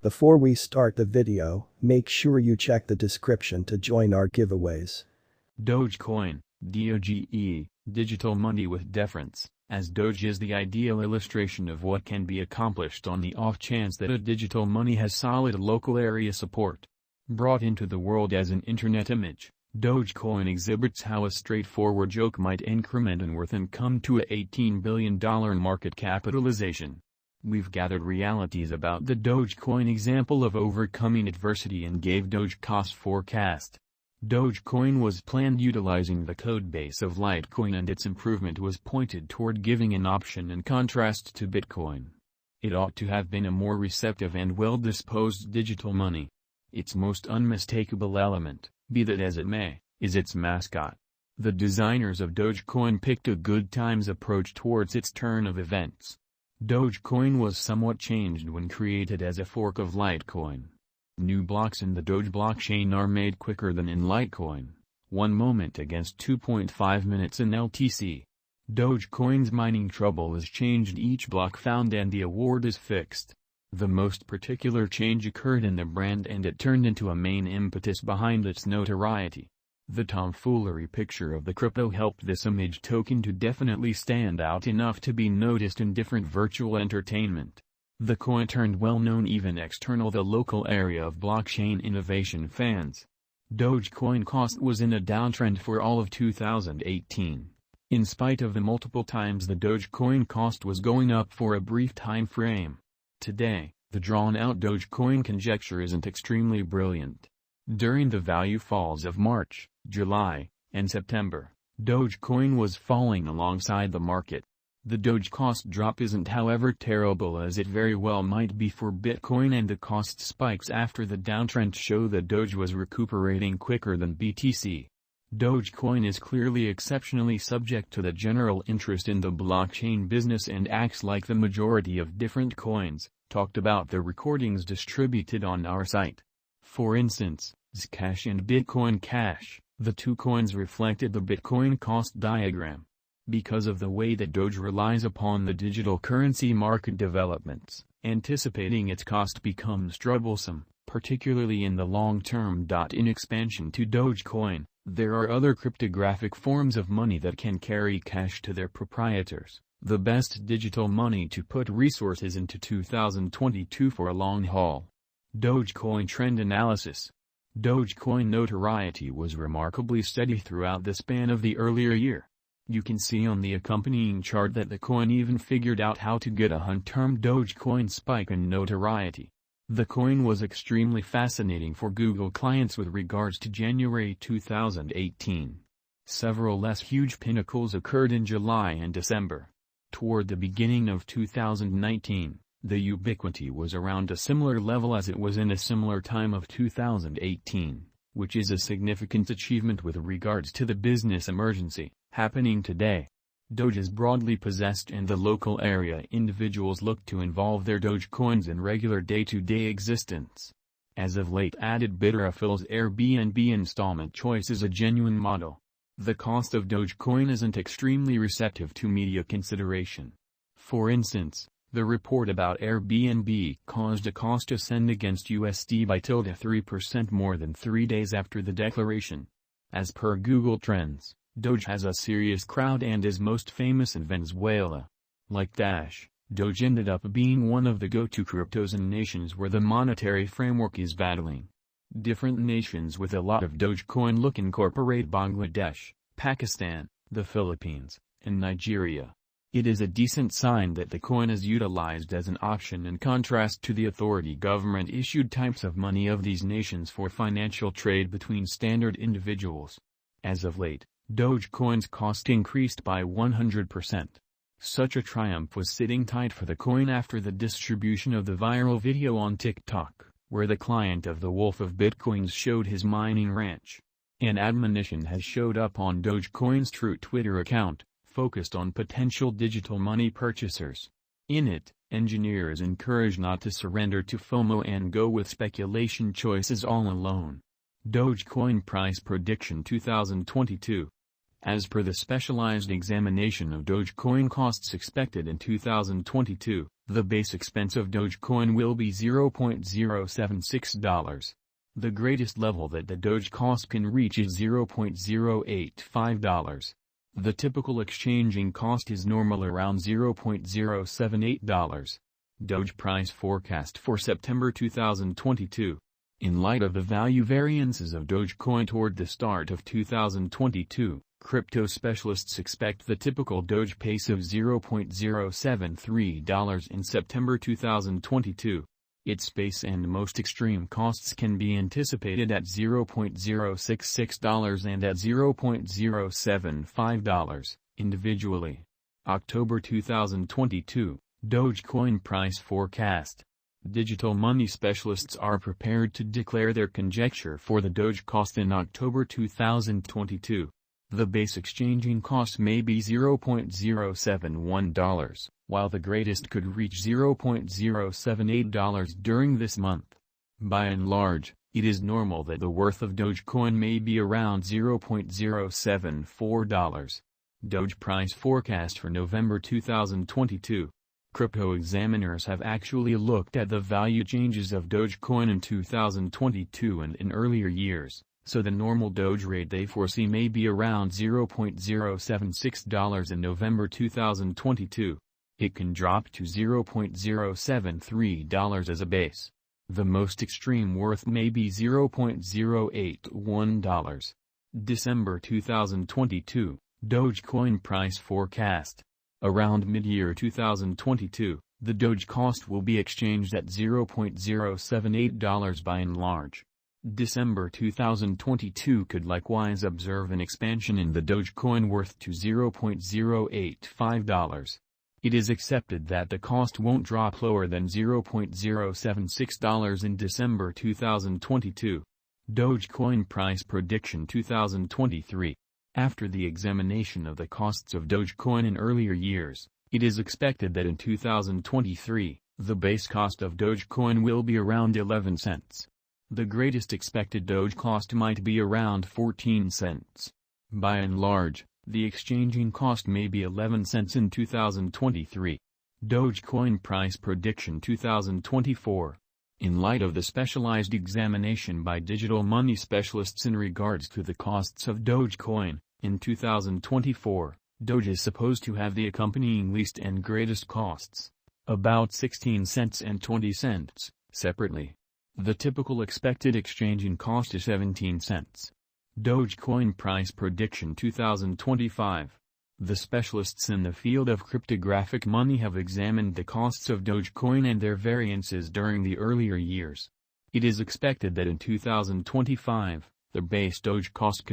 Before we start the video, make sure you check the description to join our giveaways. Dogecoin, DOGE, digital money with deference, as Doge is the ideal illustration of what can be accomplished on the off chance that a digital money has solid local area support. Brought into the world as an internet image, Dogecoin exhibits how a straightforward joke might increment in worth and come to a $18 billion market capitalization. We've gathered realities about the Dogecoin example of overcoming adversity and gave Doge cost forecast. Dogecoin was planned utilizing the codebase of Litecoin, and its improvement was pointed toward giving an option in contrast to Bitcoin. It ought to have been a more receptive and well-disposed digital money. Its most unmistakable element, be that as it may, is its mascot. The designers of Dogecoin picked a good times approach towards its turn of events. Dogecoin was somewhat changed when created as a fork of Litecoin. New blocks in the Doge blockchain are made quicker than in Litecoin, 1 moment against 2.5 minutes in LTC. Dogecoin's mining trouble is changed each block found and the award is fixed. The most particular change occurred in the brand, and it turned into a main impetus behind its notoriety. The tomfoolery picture of the crypto helped this image token to definitely stand out enough to be noticed in different virtual entertainment. The coin turned well-known even external the local area of blockchain innovation fans. Dogecoin cost was in a downtrend for all of 2018. In spite of the multiple times the Dogecoin cost was going up for a brief time frame. Today, the drawn-out Dogecoin conjecture isn't extremely brilliant. During the value falls of March, July, and September, Dogecoin was falling alongside the market. The Doge cost drop isn't however terrible as it very well might be for Bitcoin, and the cost spikes after the downtrend show that Doge was recuperating quicker than BTC. Dogecoin is clearly exceptionally subject to the general interest in the blockchain business and acts like the majority of different coins, talked about the recordings distributed on our site. For instance, Zcash and Bitcoin Cash, the two coins reflected the Bitcoin cost diagram. Because of the way that Doge relies upon the digital currency market developments, anticipating its cost becomes troublesome, particularly in the long term. In expansion to Dogecoin, there are other cryptographic forms of money that can carry cash to their proprietors, the best digital money to put resources into 2022 for a long haul. Dogecoin trend analysis. Dogecoin notoriety was remarkably steady throughout the span of the earlier year. You can see on the accompanying chart that the coin even figured out how to get a hun-term Dogecoin spike in notoriety. The coin was extremely fascinating for Google clients with regards to January 2018. Several less huge pinnacles occurred in July and December. Toward the beginning of 2019, the ubiquity was around a similar level as it was in a similar time of 2018, which is a significant achievement with regards to the business emergency happening today. Doge is broadly possessed, and the local area individuals look to involve their Dogecoins in regular day-to-day existence. As of late, added Bidra fills Airbnb installment choice is a genuine model. The cost of Dogecoin isn't extremely receptive to media consideration. For instance, the report about Airbnb caused a cost to ascend against USD by 3% more than 3 days after the declaration. As per Google Trends, Doge has a serious crowd and is most famous in Venezuela. Like Dash, Doge ended up being one of the go-to cryptos in nations where the monetary framework is battling. Different nations with a lot of Dogecoin look incorporate Bangladesh, Pakistan, the Philippines, and Nigeria. It is a decent sign that the coin is utilized as an option in contrast to the authority government-issued types of money of these nations for financial trade between standard individuals. As of late, Dogecoin's cost increased by 100%. Such a triumph was sitting tight for the coin after the distribution of the viral video on TikTok, where the client of the Wolf of Bitcoins showed his mining ranch. An admonition has showed up on Dogecoin's true Twitter account, focused on potential digital money purchasers. In it, engineers encourage not to surrender to FOMO and go with speculation choices all alone. Dogecoin price prediction 2022. As per the specialized examination of Dogecoin costs expected in 2022, the base expense of Dogecoin will be $0.076. The greatest level that the Doge cost can reach is $0.085. The typical exchanging cost is normal around $0.078. Doge price forecast for September 2022. In light of the value variances of Dogecoin toward the start of 2022, crypto specialists expect the typical Doge pace of $0.073 in September 2022. Its base and most extreme costs can be anticipated at $0.066 and at $0.075, individually. October 2022, Dogecoin price forecast. Digital money specialists are prepared to declare their conjecture for the Doge cost in October 2022. The base exchanging cost may be $0.071, while the greatest could reach $0.078 during this month. By and large, it is normal that the worth of Dogecoin may be around $0.074. Doge price forecast for November 2022. Crypto examiners have actually looked at the value changes of Dogecoin in 2022 and in earlier years, so the normal Doge rate they foresee may be around $0.076 in November 2022. It can drop to $0.073 as a base. The most extreme worth may be $0.081. December 2022, Dogecoin price forecast. Around mid-year 2022, the Doge cost will be exchanged at $0.078 by and large. December 2022 could likewise observe an expansion in the Dogecoin worth to $0.085. It is accepted that the cost won't drop lower than $0.076 in December 2022. Dogecoin price prediction 2023. After the examination of the costs of Dogecoin in earlier years, it is expected that in 2023, the base cost of Dogecoin will be around 11 cents. The greatest expected Doge cost might be around 14 cents. By and large, the exchanging cost may be 11 cents in 2023. Dogecoin price prediction 2024. In light of the specialized examination by digital money specialists in regards to the costs of Dogecoin, in 2024, Doge is supposed to have the accompanying least and greatest costs, about 16 cents and 20 cents, separately. The typical expected exchanging cost is 17 cents. Dogecoin price prediction 2025. The specialists in the field of cryptographic money have examined the costs of Dogecoin and their variances during the earlier years. It is expected that in 2025, the base Doge cost could